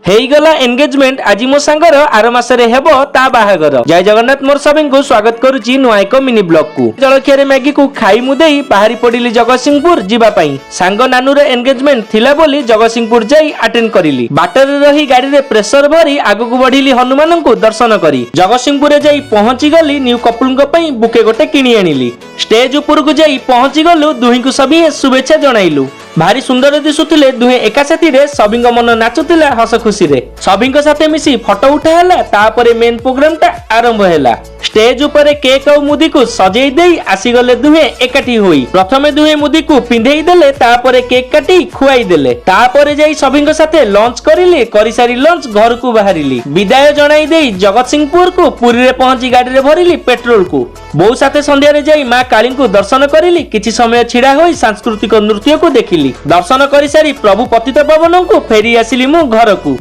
हेगला engagement आज मो सांगर are मासरे हेबो ता बाहागर। जय जगन्नाथ मोर सभी को स्वागत करुची नुआ एक मिनी ब्लॉग को। जलखिया मैगी को खाई मुदेई बाहरी पड़िली जगतसिंहपुर जीवा पई। सांग नानुर एंगेजमेंट थिला बोली जगतसिंहपुर जाई अटेंड करिली। बाटर रही गाड़ी रे प्रेशर भरी आगु को बढ़िली हनुमान को दर्शन करी। जगतसिंहपुर जाई पहुंची गली न्यू कपल पई बुके गोटे किनी आनिली। स्टेज ऊपर को जाई पहुंची गलु दुही को सभी शुभेच्छा जणाइलु। भारी सुंदर दिशुले दुहे एका साथी रे सभी मन नाचुला हस खुशी रे। सभी साथे मिसी फोटो उठाला। तापरे मेन प्रोग्राम टा आरंभ हैला। स्टेज ऊपर केक और मुदी को सजेई देई आसीगले दुहे एकाठी होई। प्रथमे दुहे मुदी को पिंधेई देले तापरे केक काटी खुआई देले। तापरे जाई सभी साथे लंच करिले। करि सारी लंच घर को बाहरिली। विदाय जणाई देई जगतसिंहपुर को पुरी रे पहुंची गाड़ी रे भरिली पेट्रोल को। बहु साथे संध्या रे जाई मां काली को दर्शन करिली। किछि समय छिड़ा होई सांस्कृतिक नृत्य को देखिली। दर्शन करि सारी प्रभु पतित पावन को फेरी आसिली मु घर को।